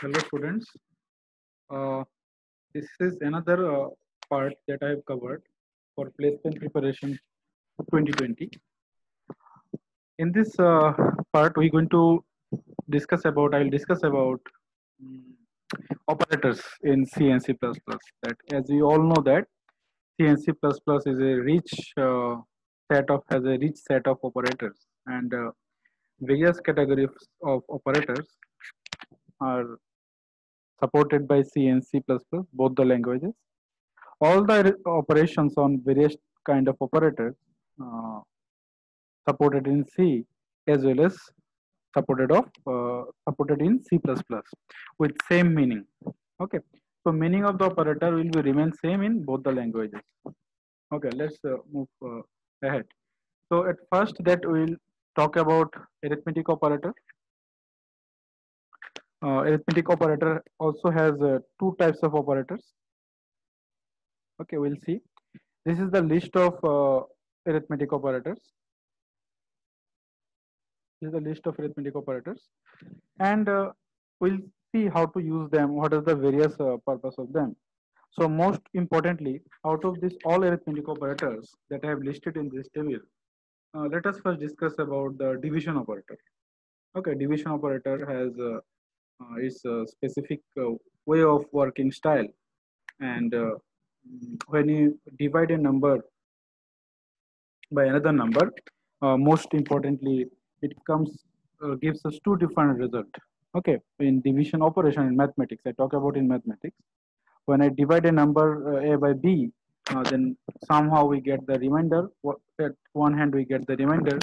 Hello students. Uh, this is another part that I have covered for placement preparation 2020. In this part, we're going to discuss about. I will discuss about mm, operators in C and C++. That, as we all know, that C and C++ is a rich has a rich set of operators, and various categories of operators are supported by C and C++, both the languages. All the operations on various kind of operators uh, supported in C as well as supported in C++ with same meaning. Okay, so meaning of the operator will be remain same in both the languages. Okay, let's move ahead. So at first that we will talk about arithmetic operator. Arithmetic operator also has two types of operators. Okay, we'll see. This is the list of arithmetic operators. This is the list of arithmetic operators, and we'll see how to use them. What are the various purpose of them? So most importantly, out of this all arithmetic operators that I have listed in this table, let us first discuss about the division operator. Okay, division operator has its specific way of working style, and when you divide a number by another number, most importantly, it comes gives us two different result. Okay, in division operation in mathematics, I talk about in mathematics. When I divide a number a by b, then somehow we get the remainder. At one hand we get the remainder,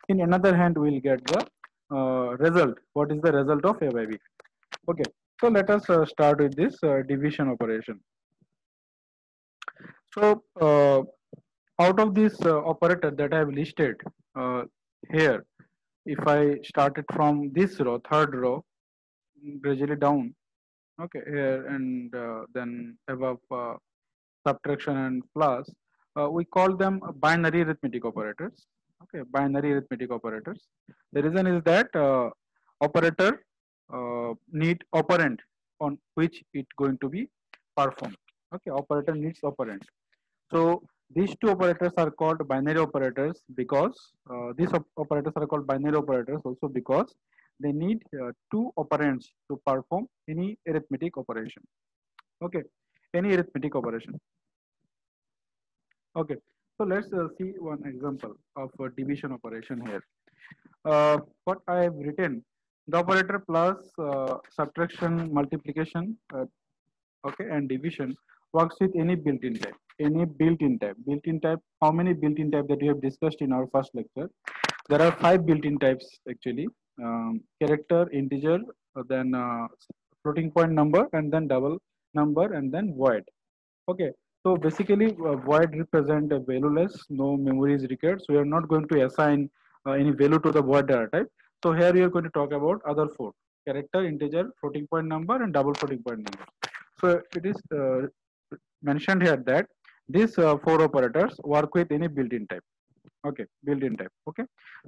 in another hand we will get the result. What is the result of a by b? Okay, so let us start with this division operation. So out of this operator that I have listed here, if I started from this row, third row, gradually down, okay, here and then above subtraction and plus, we call them binary arithmetic operators. Okay, binary arithmetic operators. The reason is that operator need operand on which it going to be performed. Okay, operator needs operand. So these two operators are called binary operators because these operators are called binary operators also because they need two operands to perform any arithmetic operation. Okay, any arithmetic operation. Okay, so let's see one example of a division operation here. What I have written, the operator plus subtraction, multiplication, okay, and division works with any built-in type. Any built-in type. Built-in type. How many built-in type that we have discussed in our first lecture? There are 5 built-in types actually. Character, integer, then floating point number, and then double number, and then void. Okay. So basically, void represent a valueless, no memory is required. So we are not going to assign any value to the void data type. So here we are going to talk about other 4: character, integer, floating point number, and double floating point number. So it is mentioned here that these 4 operators work with any built-in type. Okay, built-in type. Okay.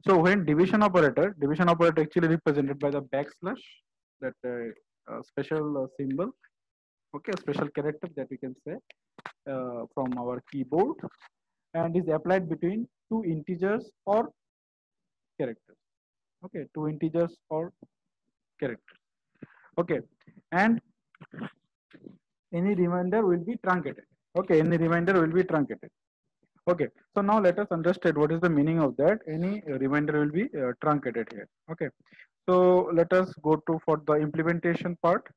So when division operator actually represented by the backslash, that special symbol. Okay, a special character that we can say from our keyboard, and is applied between two integers or characters. Okay, two integers or characters. Okay, and any remainder will be truncated. Okay, any remainder will be truncated. Okay, so now let us understand what is the meaning of that. Any remainder will be truncated here. Okay, so let us go to for the implementation part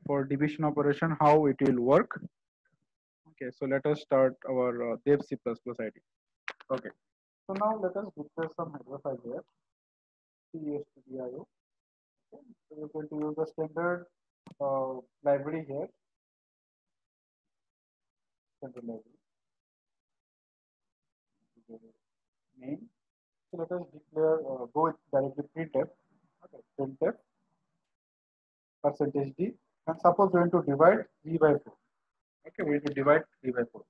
for division operation, how it will work. Okay, so let us start our dev C++ ID. Okay, so now let us declare some header file here. CSTDIO. Okay, so we're going to use the standard library here. Standard library. Main. So let us declare go with directly printf. Okay, printf %d, and suppose we want to divide 3 by 4. Okay, we need to divide 3 by 4.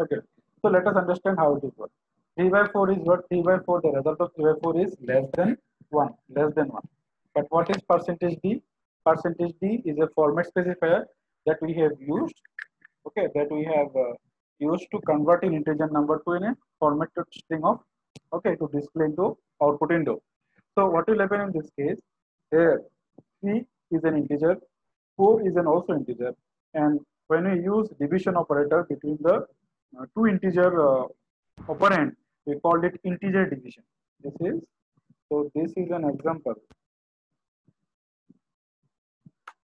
Okay, so let us understand how it is work. 3 by 4 is what? 3 by 4, the result of 3 by 4 is less than 1, less than 1. But what is %d? percentage D is a format specifier that we have used, okay, that we have used to convert an integer number to a formatted string of, okay, to display into output window. So what will happen in this case? Here 3 is an integer, 4 is an also integer, and when we use division operator between the two integer operand, we called it integer division. This is an example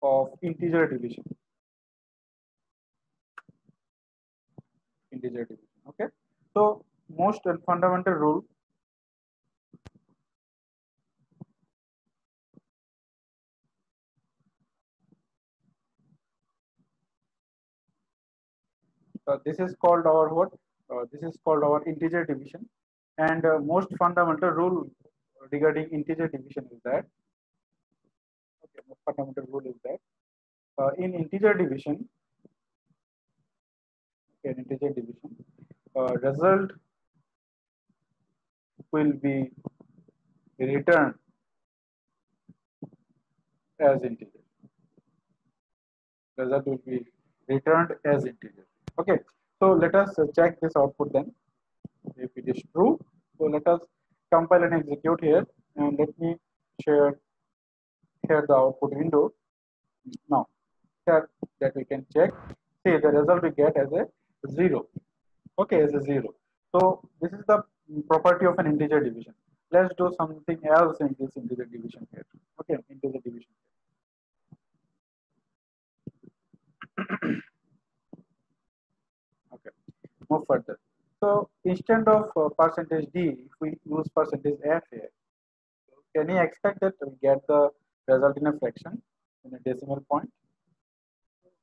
of integer division. Integer division. Okay. So most fundamental rule. This is called our what? This is called our integer division, and most fundamental rule regarding integer division is that, okay, most fundamental rule is that in integer division, okay, in integer division, result will be returned as integer. Result will be returned as integer. Okay, so let us check this output then. If it is true, so let us compile and execute here, and let me share here the output window. Now, here that we can check. See, the result we get as a 0. Okay, as a 0. So this is the property of an integer division. Let's do something else in this integer division here. Okay, integer division. Okay, move further. So instead of percentage D, if we use percentage F here, can you expect that we get the result in a fraction, in a decimal point?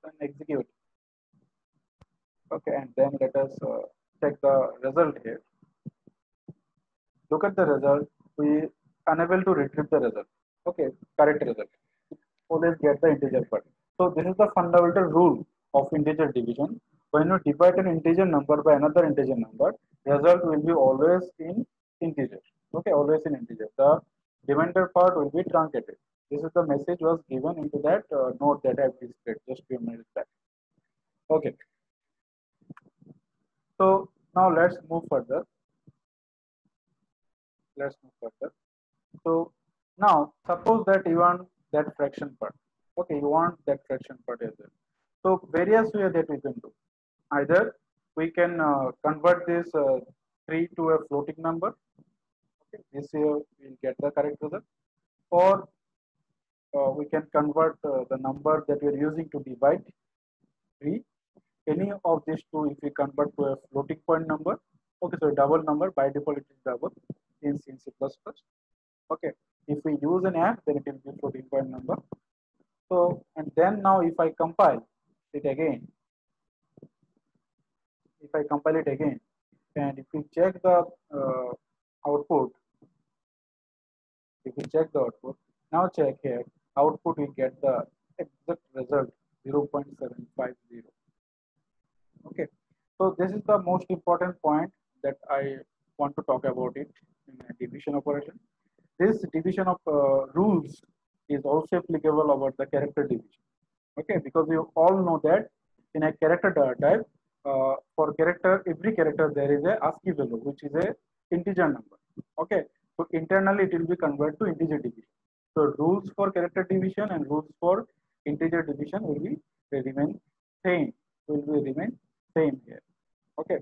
Then execute. Okay, and then let us check the result here. Look at the result. We unable to retrieve the result. Okay, correct result. Always get the integer part. So this is the fundamental rule of integer division. When you divide an integer number by another integer number, result will be always in integer. Okay, always in integer. The remainder part will be truncated. This is the message was given into that note that I have displayed just few minutes back. Okay. So now let's move further. Let's move further. So now suppose that you want that fraction part. Okay, you want that fraction part as well. So various ways that we can do. Either we can convert this 3 to a floating number. Okay, this here we'll get the correct result. Or we can convert the number that we are using to divide 3. Any of these two, if we convert to a floating point number, okay, so double number, by default it is double in C++. Okay, if we use an app, then it will be floating point number. So, and then now if I compile it again, and if we check the output, now check here, output we get the exact result 0.750. Okay, so this is the most important point that I want to talk about it in a division operation. This division of rules is also applicable about the character division. Okay, because you all know that in a character type, for character, every character there is a ASCII value, which is a integer number. Okay, so internally it will be converted to integer division. So rules for character division and rules for integer division will be remain same. Remain same here. Okay.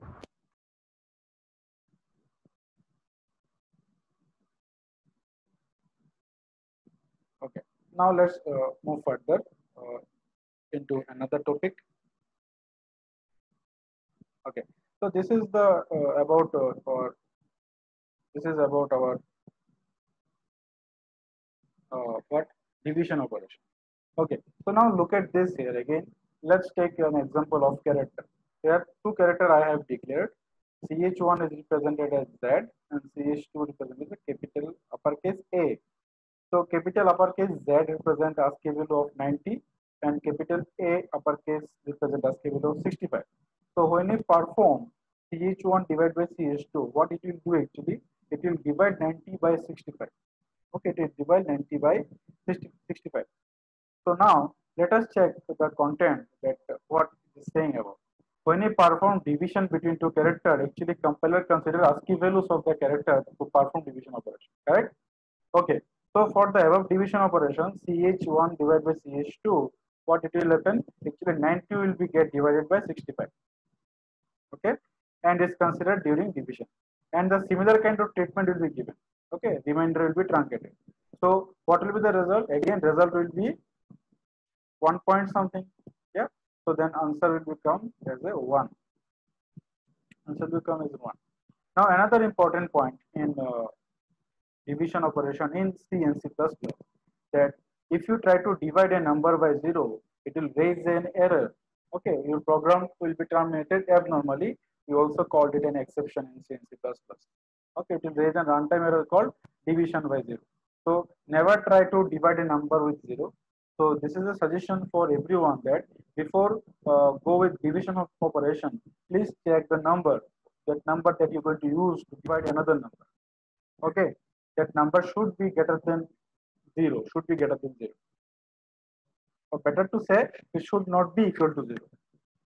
Okay. Now let's move further into another topic. Okay. So this is the about this is about our what division operation. Okay. So now look at this here again. Let's take an example of character. Here two character I have declared. CH1 is represented as Z and CH2 represented as capital uppercase A. So capital uppercase Z represent ASCII value of 90 and capital A uppercase represent ASCII value of 65. So when we perform CH1 divided by CH2, what it will do actually? It will divide 90 by 65. Okay, it will divide 90 by 65. So now let us check the content that what it is saying about. When we perform division between two characters, actually compiler consider ASCII values of the character to perform division operation. Correct? Okay. So for the above division operation, CH1 divided by CH2, what it will happen? Actually 90 will be get divided by 65. Okay, and is considered during division, and the similar kind of treatment will be given. Okay, remainder will be truncated. So what will be the result? Again, result will be 1 point something. Yeah, so then answer will become as a 1. Answer will become as 1. Now another important point in division operation in C and C++, that if you try to divide a number by 0, it will raise an error. Okay, your program will be terminated abnormally. We also called it an exception in C and C++. Okay, it will raise a runtime error called division by 0. So never try to divide a number with 0. So this is a suggestion for everyone that before go with division of operation, please check the number, that number that you're going to use to divide another number. Okay, that number should be greater than 0, should be greater than 0. Or better to say, it should not be equal to 0.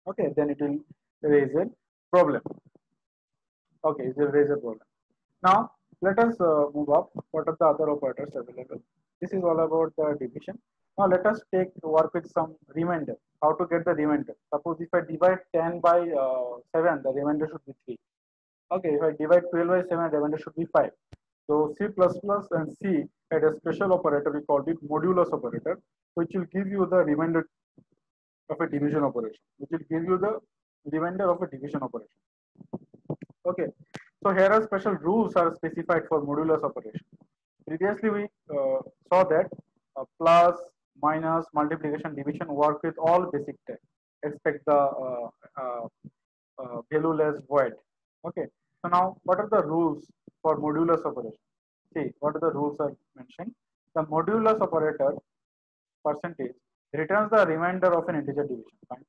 Okay, then it will raise a problem. Okay, it will raise a problem. Now, let us move up. What are the other operators available? This is all about the division. Now, let us work with some remainder. How to get the remainder? Suppose if I divide 10 by 7, the remainder should be 3. Okay, if I divide 12 by 7, the remainder should be 5. So C++ and C had a special operator, we called it modulus operator, which will give you the remainder of a division operation, which will give you the remainder of a division operation. Okay, so here are special rules are specified for modulus operation. Previously, we saw that plus, minus, multiplication, division work with all basic type. Expect the valueless void. Okay, so now what are the rules for modulus operation? See, what are the rules are mentioned? The modulus operator percentage returns the remainder of an integer division. Fine.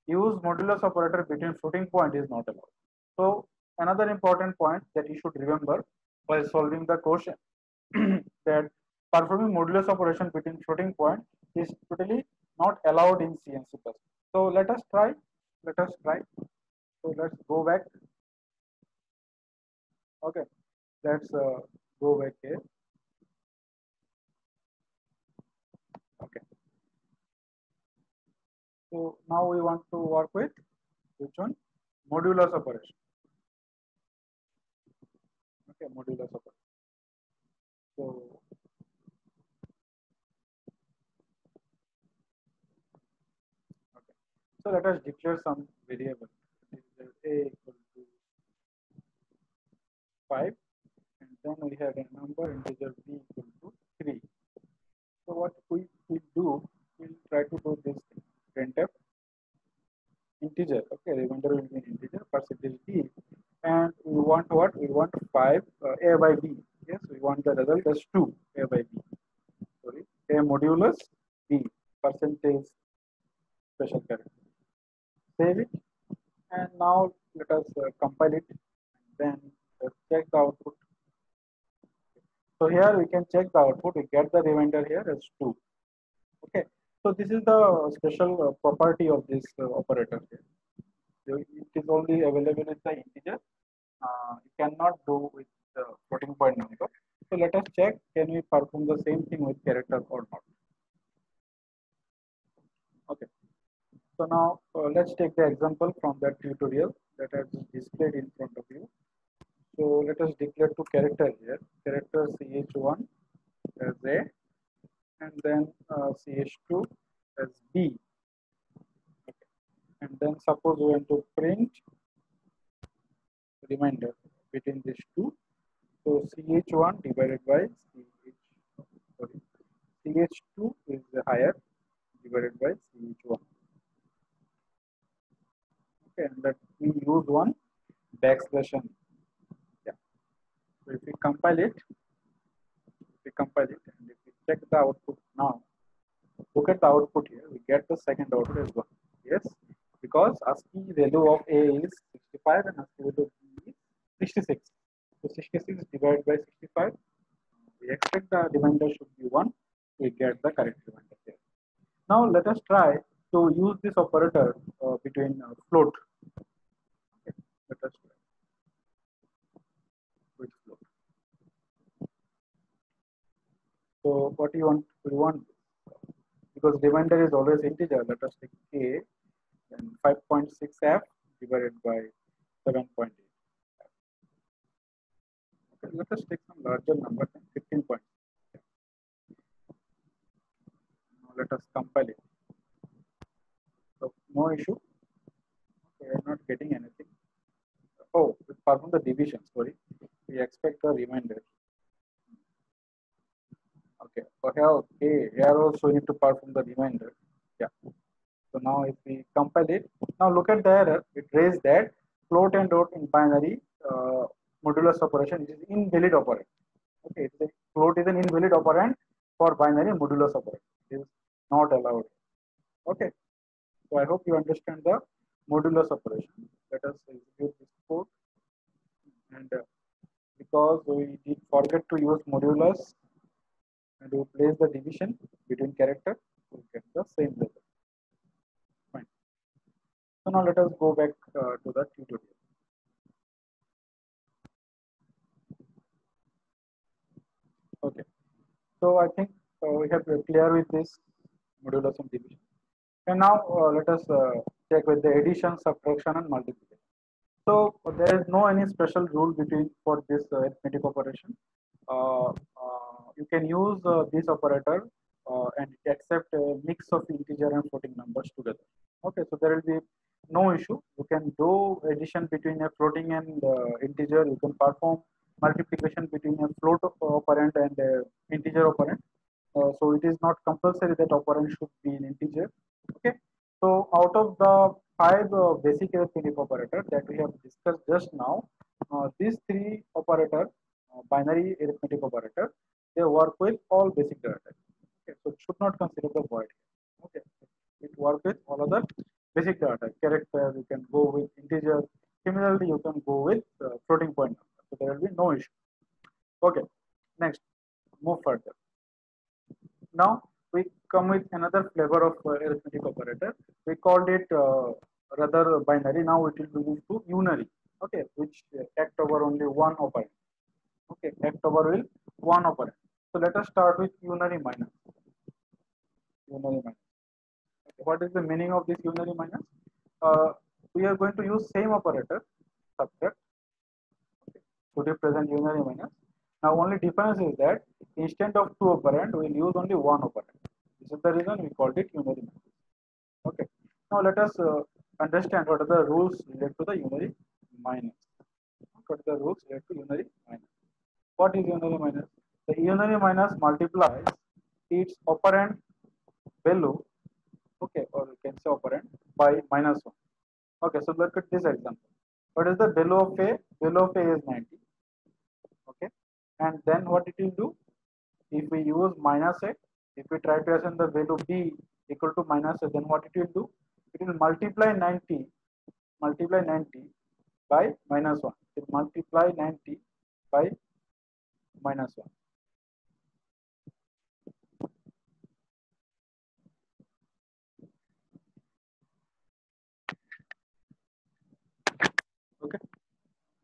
Use modulus operator between floating point is not allowed. So another important point that you should remember while solving the question that performing modulus operation between floating point is totally not allowed in C and C++. So let us try. Let us try. So let's go back. Okay, let's go back here. Okay. So now we want to work with which one? Modulus operation. Okay, modulus operation. So okay. So let us declare some variable. A equal to 5, and then we have a number integer b equal to 3. So what we do, we'll try to do this thing. Printf integer. Okay, remainder will be an integer, percentage b, and we want what? We want 5 a by b. Yes, we want the result as 2 a by b. Sorry, a modulus b, percentage special character. Save it, and now let us compile it, and then check the output. So here we can check the output. We get the remainder here as 2. Okay. So this is the special property of this operator here. So it is only available with the integer. You cannot do with the floating point number. So let us check, can we perform the same thing with character or not. Okay. So now let's take the example from that tutorial that I have displayed in front of you. So let us declare two characters here. Character ch1 as a, and then ch2 as b. Okay. And then suppose we want to print remainder between these two. So ch1 divided by ch2 is higher divided by ch1. Okay, and that we use one backslash n. Yeah. So if we compile it, and if we check the output now, look at the output here. We get the second output as 1. Yes, because ASCII value of A is 65 and ASCII value of B is 66. So 66 divided by 65. We expect the remainder should be 1. We get the correct remainder here. Now let us try to use this operator between float. Okay. Let us try with float. So what you want? We want, because remainder is always integer. Let us take k and 5.6f divided by 7.8. Okay, let us take some larger number than 15 points. Now let us compile it. So no issue. Okay, I am not getting anything. Oh, we perform the division. Sorry, we expect a remainder. Okay, here also we need to perform the remainder. Yeah. So now if we compile it, now look at the error. It raised that float and dot in binary modulus operation is invalid operand. Okay, float is an invalid operand for binary modulus operand. It is not allowed. Okay, so I hope you understand the modulus operation. Let us execute this code, and because we did forget to use modulus and we place the division between character, we get the same result. Fine. So now let us go back to the tutorial. Okay. So I think we have clear with this modulus and division. And now let us check with the addition, subtraction, and multiplication. So there is no any special rule between for this arithmetic operation. You can use this operator and accept a mix of integer and floating numbers together. Okay, so there will be no issue. You can do addition between a floating and integer. You can perform multiplication between a float operand and a integer operand. So it is not compulsory that operand should be an integer. Okay. So out of the five basic arithmetic operators that we have discussed just now, these three operators, binary arithmetic operator, they work with all basic data types. Okay, so it should not consider the void. Okay, it works with all other basic data type. Character, you can go with integer. Similarly, you can go with floating point number. So there will be no issue. Okay, next, move further. Now we come with another flavor of arithmetic operator. We called it rather binary. Now it will move to unary. Okay, which act over only one operand. Okay, act over will one operand. So let us start with unary minus. Unary minus. Okay, what is the meaning of this unary minus? We are going to use same operator, subtract, okay, to represent unary minus. Now only difference is that instead of two operand, we will use only one operand. This is the reason we called it unary minus. Okay. Now let us understand what are the rules related to the unary minus. What are the rules related to unary minus? What is unary minus? The unary minus multiplies its operand value, okay, or you can say operand by minus 1. Okay, so look at this example. What is the value of A? Value of A is 90. Okay, and then what it will do? If we use minus A, if we try to assign the value B equal to minus A, then what it will do? It will multiply 90 by minus 1. It will multiply 90 by minus 1. Okay.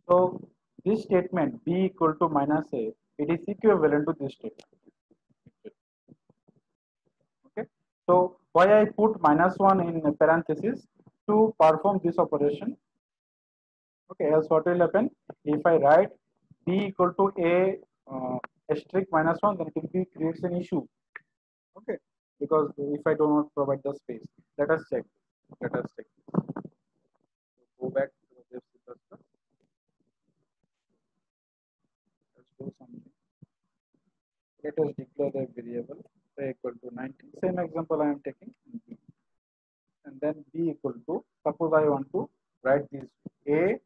So this statement B equal to minus A, it is equivalent to this statement. Okay. So why I put minus 1 in parenthesis to perform this operation. Okay, else what will happen? If I write B equal to A asterisk minus 1, then it will be creates an issue. Okay, because if I do not provide the space, let us check. Let us check. Go back to this. Let's do something. Let us declare the variable A equal to 90. Same example I am taking. And then B equal to, suppose I want to write this A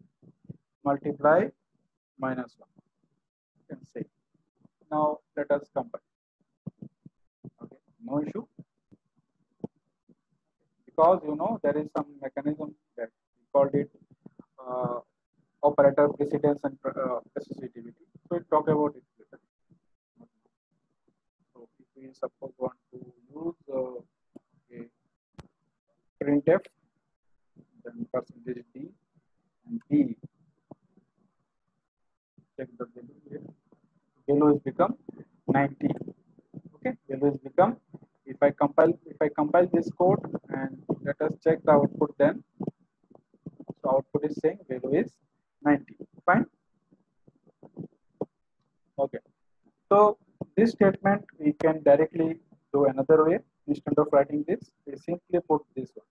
multiply minus 1. You can say. Now let us compile. Okay, no issue. Because you know there is some mechanism that we called it operator precedence and associativity. So we'll talk about it later. So if we suppose want to use a printf, then percentage d, and d. Check the value here. Value is become 90. Okay, value is become. If I compile this code and let us check the output, then so output is saying value is 90. Fine. Okay. So this statement we can directly do another way. Instead of writing this, we simply put this one.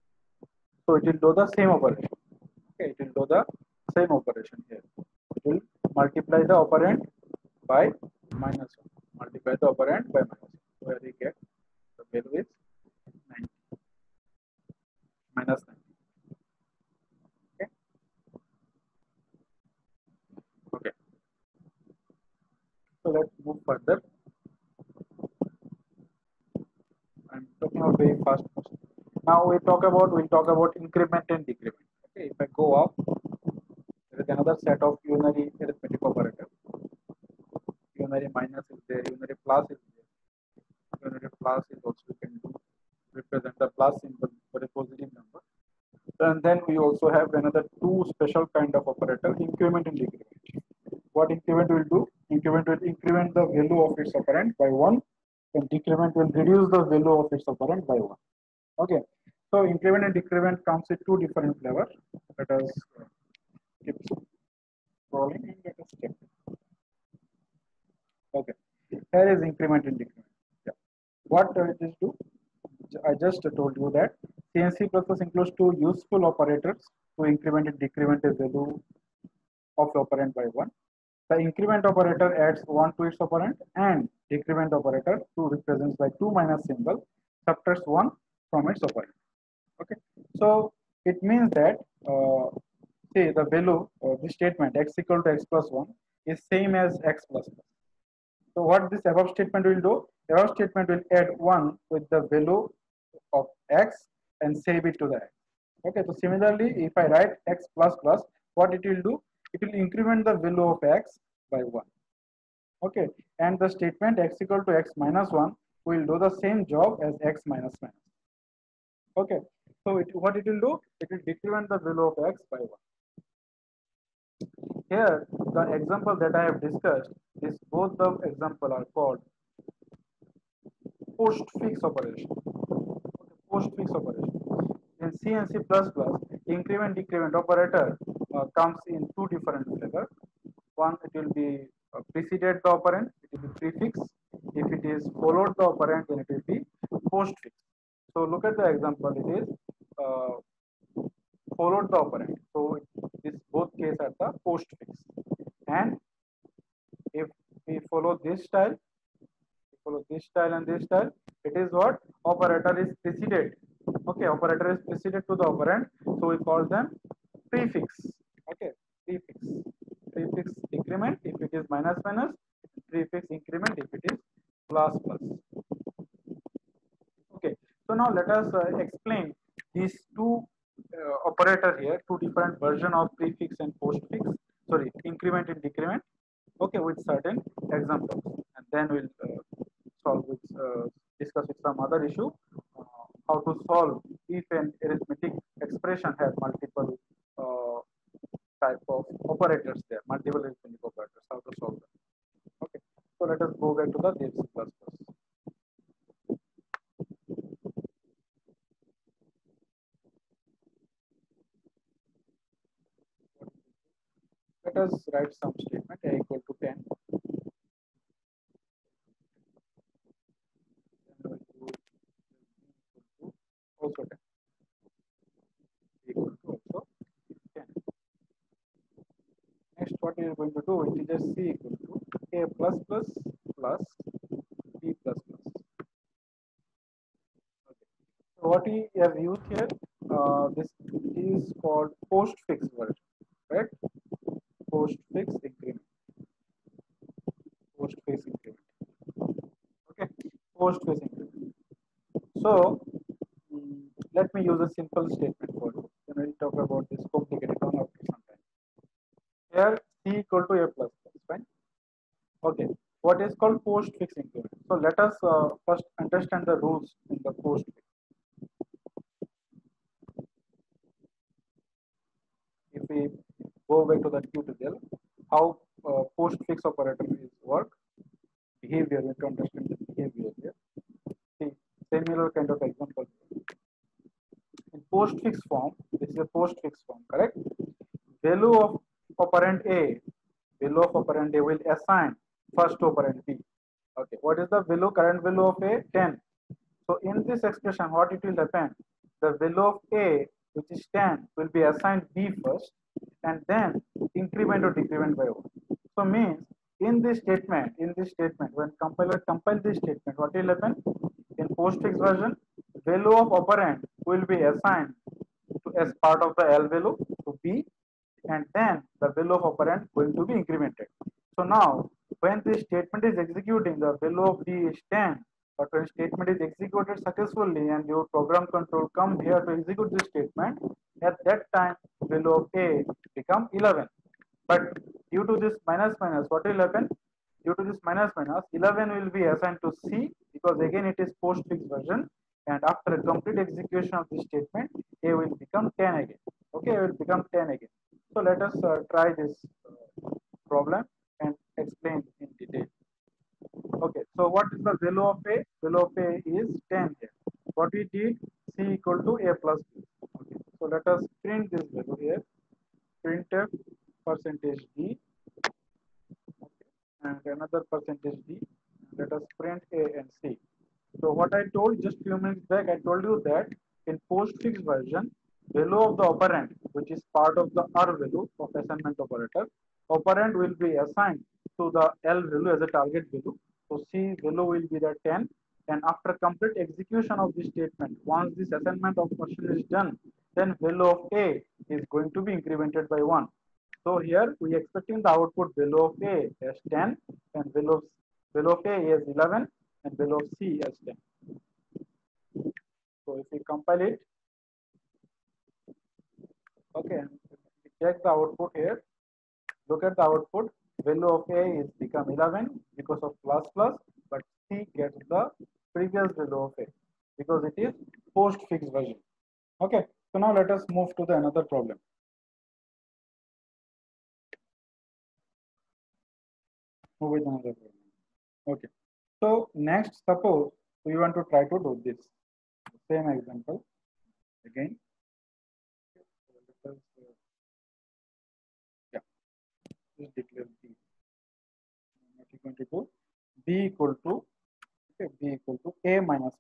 So it will do the same operation. Okay, it will do the same operation here. It will multiply the operand by minus 1. Multiply the operand by minus 1. Where we get the value is 90 minus 90. Okay. Okay. So let's move further. I'm talking about very fast motion. Now we'll talk about increment and decrement. Okay, if I go up, there is another set of unary arithmetic operator. Unary minus is there, unary plus is there. Unary plus is also you can do represent the plus symbol for a positive number. And then we also have another two special kind of operator, increment and decrement. What increment will do? Increment will increment the value of its operand by 1, and decrement will reduce the value of its operand by 1. Okay. So increment and decrement comes with two different flavors. Let us keep scrolling and let us check. Okay. Here is increment and decrement. Yeah. What does this do? I just told you that CNC process includes two useful operators to increment and decrement a value of operand by 1. The increment operator adds 1 to its operand, and decrement operator 2 represents by 2 minus symbol subtracts 1 from its operand. Okay, so it means that say the value this statement x equal to x plus 1 is same as x plus 1. So what this above statement will do? Above statement will add 1 with the value of x and save it to the x. Okay, so similarly, if I write x plus plus, what it will do? It will increment the value of x by 1. Okay, and the statement x equal to x minus 1 will do the same job as x minus minus. Okay, so what it will do? It will decrement the value of x by 1. Here, the example that I have discussed, is both the example are called postfix operation. Okay, postfix operation. In C and C++, increment decrement operator comes in two different flavors. One, it will be preceded the operand, it will be prefix. If it is followed the operand, then it will be postfix. So look at the example. It is followed the operand. So this both cases are the postfix. And if we follow this style, and this style, it is what operator is preceded. Okay, operator is preceded to the operand, so we call them prefix. Okay, prefix decrement if it is minus minus, prefix increment if it is plus plus. Okay, so now let us explain these two operator here, two different version of prefix and postfix. Sorry, increment and decrement. Okay, with certain examples, and then we'll solve with discuss with some other issue, how to solve if an arithmetic expression has multiple type of operators there, multiple arithmetic operators, how to solve them. Okay, so let us go back to the Dev C++. Let us write some statement a equal to 10. Also 10. Equal to also 10. Next, what we are going to do? Integer c equal to a plus plus plus b plus plus. Okay. So what we have used here, this is called postfix version, right? Postfix increment. Postfix increment. Okay. Postfix increment. So let me use a simple statement for you. Then we'll talk about this complicated one after some time. Here c equal to a plus plus, fine. Okay, what is called postfix increment? So let us first understand the rules in the postfix. we go back to the tutorial, how postfix operator is work, behavior, we have to understand the behavior here. See, similar kind of example. In postfix form, this is a postfix form, correct? Value of operand A, value of operand A will assign first operand B. Okay, what is the value, current value of A? 10. So in this expression, what it will happen? The value of A, which is 10, will be assigned B first, and then increment or decrement by 1. So means in this statement, when compiler compile this statement, what will happen? In postfix version, value of operand will be assigned to as part of the L value to B, and then the value of operand going to be incremented. So now when this statement is executing, the value of D is 10, but when statement is executed successfully and your program control come here to execute this statement, at that time value of A become 11. But due to this minus minus, what will happen? Due to this minus minus, 11 will be assigned to C, because again it is postfix version, and after a complete execution of this statement, A will become 10 again. Okay, it will become 10 again. So let us try this problem and explain in detail. Okay, so what is the value of A? Value of A is 10 here. What we did, C equal to A plus B. Okay, so let us print this value here. Printf percentage D, okay, and another percentage D. Let us print A and C. So what I told just few minutes back, I told you that in postfix version, value of the operand, which is part of the R value of assignment operator, operand will be assigned to the L value as a target value. So C value will be the 10, and after complete execution of this statement, once this assignment operation is done, then value of A is going to be incremented by 1. So here we are expecting the output value of A as 10 and value of A as 11 and value of C as 10. So if we compile it, okay, we check the output here. Look at the output. Value of A is become 11 because of plus plus, but C gets the previous value of A because it is postfix version. Okay, so now let us move to the another problem. Move with another problem. Okay, so next, suppose we want to try to do this same example again. Yeah, just declare B. What you going to do? B equal to, okay, B equal to A minus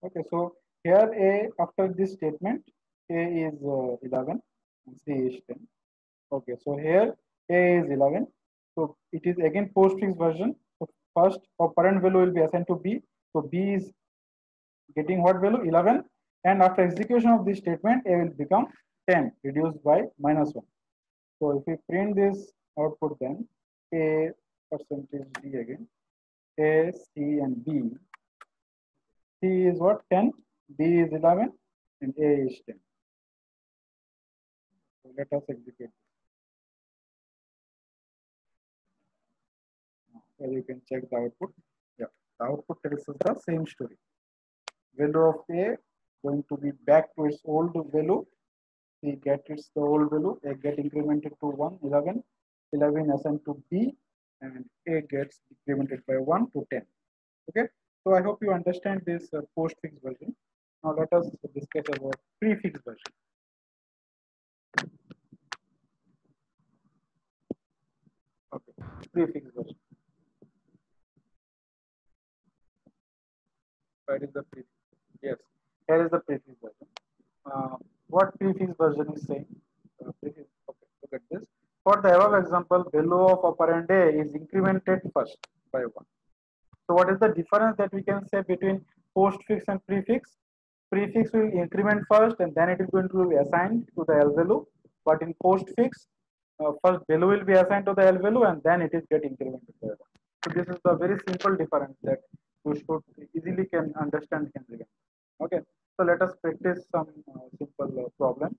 1. Okay, so here A, after this statement, A is 11 and C is 10. Okay, so here A is 11. So it is again postfix version. So first operand value will be assigned to B. So B is getting what value? 11. And after execution of this statement, A will become 10 reduced by minus 1. So if we print this output, then A percentage D again, A, C and B. C is what? 10, B is 11 and A is 10. So let us execute. Here you can check the output. Yeah, the output tells us the same story. Value of A going to be back to its old value. C get its the old value. A get incremented to 1, 11. 11 assigned to B, and A gets incremented by 1 to 10. Okay. So I hope you understand this postfix version. Now let us discuss about prefix version. Okay, prefix version. Where is the prefix? Yes, here is the prefix version. What prefix version is saying? Prefix, okay, look at this. For the above example, value of operand A is incremented first by 1. So what is the difference that we can say between postfix and prefix? Prefix will increment first and then it is going to be assigned to the L value. But in postfix, first value will be assigned to the L value and then it is get incremented by 1. So this is the very simple difference that you should easily can understand. Okay, so let us practice some simple problem.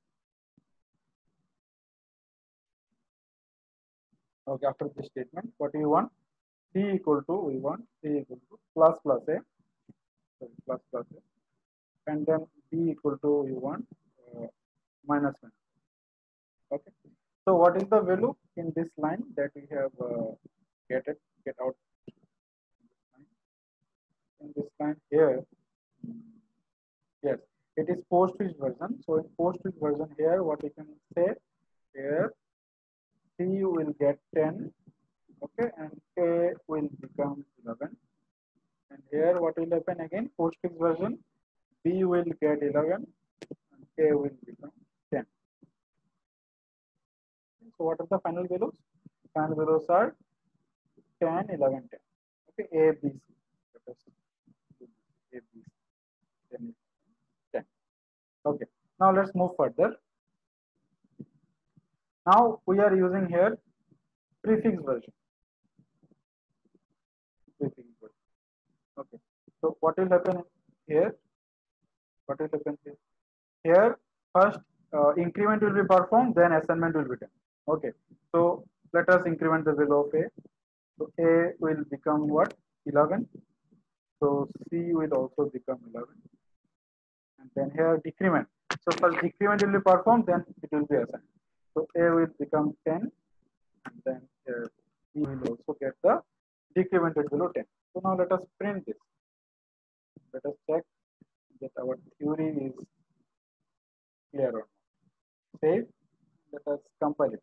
Okay, after this statement, what do you want? C equal to, we want C equal to plus plus A, sorry, plus plus A, and then B equal to, you want minus 1. Okay. So what is the value in this line that we have get out in this line here? Yes, it is post-switch version. So in post-switch version here, what you can say here, C will get 10, okay, and A will become 11. And here, what will happen again? Post-switch version, B will get 11, and A will become 10. So what are the final values? Final values are 10, 11, 10. Okay, A, B, C. Let us do A, B, C. 10, 10. Okay. Now let's move further. Now we are using here prefix version. Prefix version. Okay. So what will happen here? What will happen here? Here first increment will be performed, then assignment will be done. Okay. So let us increment the value of A. So A will become what? 11. So C will also become 11. And then here decrement. So first decrement will be performed, then it will be assigned. So A will become 10, and then B will also get the decremented value 10. So now let us print this. Let us check that our theory is clear or not. Save. Let us compile it.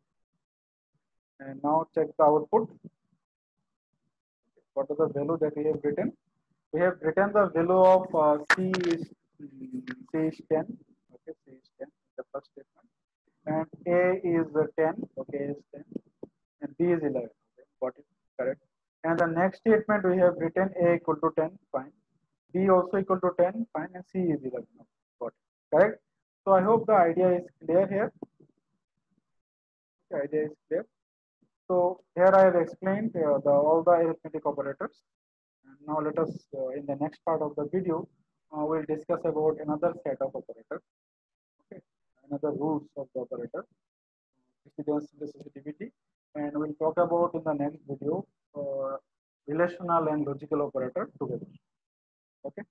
And now check the output. What is the value that we have written? We have written the value of C is 10. Okay, C is 10. The first statement. And A is 10. Okay, A is 10. And B is 11. Okay, got it. Correct. And the next statement we have written A equal to 10. Fine. B also equal to 10. Fine. And C is 11. Got it. Correct. So I hope the idea is clear here. The idea is clear. So here I have explained all the arithmetic operators. And now let us, in the next part of the video, we'll discuss about another set of operators. Okay, another rules of the operator, precedence, sensitivity, and we'll talk about in the next video relational and logical operator together. Okay,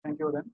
thank you then.